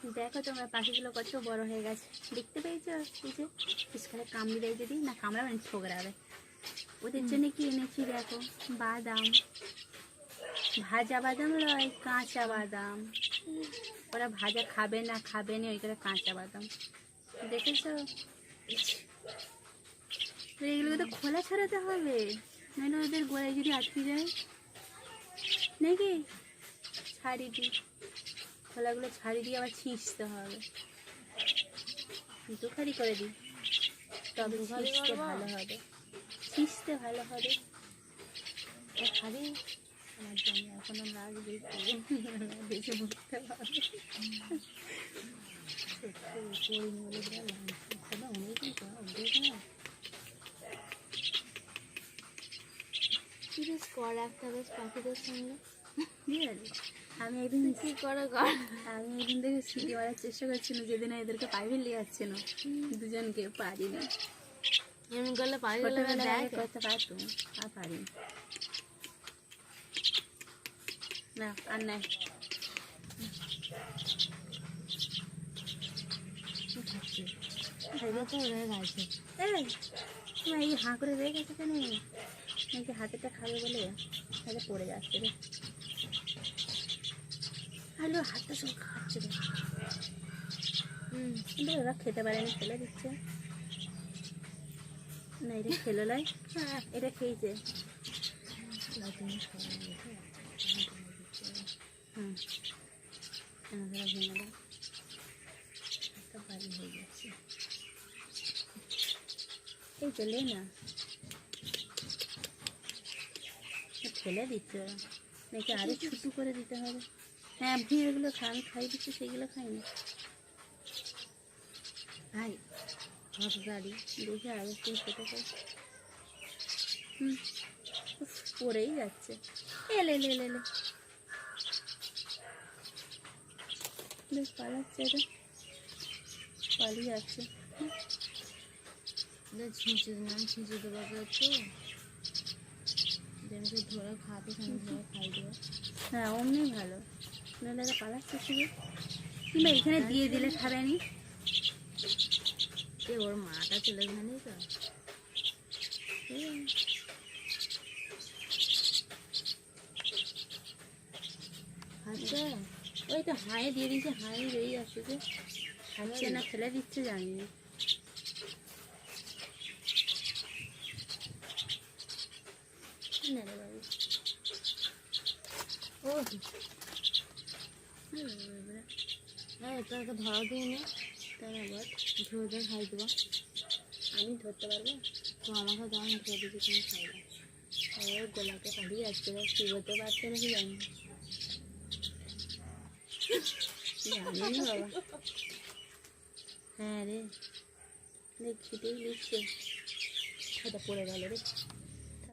দেখো তোমরা পাখিগুলো কত বড় হয়ে গেছে, দেখতে পেয়েছো? এই যে পিছনে কামড়ি দেয়, যদি না কামড়া মানে ছোকরাবে। ওদের জন্য কি এনেছি দেখো, বাদাম, ভাজা বাদাম নয়, কাঁচা বাদাম। ওরা ভাজা খাবে না, খাবে না, ওই করে কাঁচা বাদাম। দেখেছো? এগুলোকে তো খোলা ছাড়াতে হবে, নাহলে ওদের গোড়ায় যদি আটকে যায় নাকি। ছাড়ি দিই, খোলাগুলো ছাড়ি দিয়ে আবার ছিঁচতে হবে, দুটো খালি করে দিই, তবে ছিঁচতে ভালো হবে, ছিঁচতে ভালো হবে। খালি আমার জন্য এখনো লাগবে, বেশি বুঝতে পারবে। কি বেশ কর একটা বেশ পাখিদের সঙ্গে। আমি একদিন কি করো আমি একদিন থেকে সিটি মারার চেষ্টা করছিলাম, যেদিন এদেরকে পাইভে নিয়ে যাচ্ছে না, দুজনকে পারিনি। এমন করলে পারি করতে পারতো, আর পারিনি। না আর নাই, এই হাঁ করে রেখে গেছে কেন? নাকি হাতেটা খাবে বলে তাহলে পড়ে যাচ্ছে রে। আলু হাতটা সব খাচ্ছে রে। কিন্তু ওরা খেতে পারেনি, ফেলে দিচ্ছে। না এটা খেলো লাই, এটা খেয়েছে। এই চলে না, ফেলে দিচ্ছে ওরা, নাকি আরো ছুটু করে দিতে হবে। হ্যাঁ ভিড়গুলো আমি খাই দিচ্ছি, সেইগুলো খাই না। ভাই হাত গাড়ি দেখে আরো একটু খেতে খাই। পড়েই যাচ্ছে, এলে এলে এলে এলে বেশ পালাচ্ছে, এটা পালিয়ে যাচ্ছে। ছিঁচে দেওয়া একটু যেমন ধরে খাতে ধরে খাই দেওয়া। হ্যাঁ অমনি ভালো, নাহলে এরা পালাচ্ছে শুধু। কিংবা এখানে দিয়ে দিলে খাবে নি, ওর মাটা চলে জানি তো। আচ্ছা ওই তো হাঁয়ে দিয়ে দিচ্ছে, হাঁয়ে রয়ে যাচ্ছে, যে খাচ্ছে না ফেলে দিচ্ছে জানি না। ও হ্যাঁ তোকে ধরা দিয়ে নে, তাই আবার ধরে খাই দেবো। আমি ধরতে পারবো তো আমাকে তো আমি ধরে দিচ্ছি, তুমি খাই দাও। ওর গোলাকে পালিয়ে যাচ্ছে, শুভতে পারছে নাকি জানি জানি বাবা। হ্যাঁ রে, দেখ ছিটেই লিখছে, সেটা পড়ে গেল রে।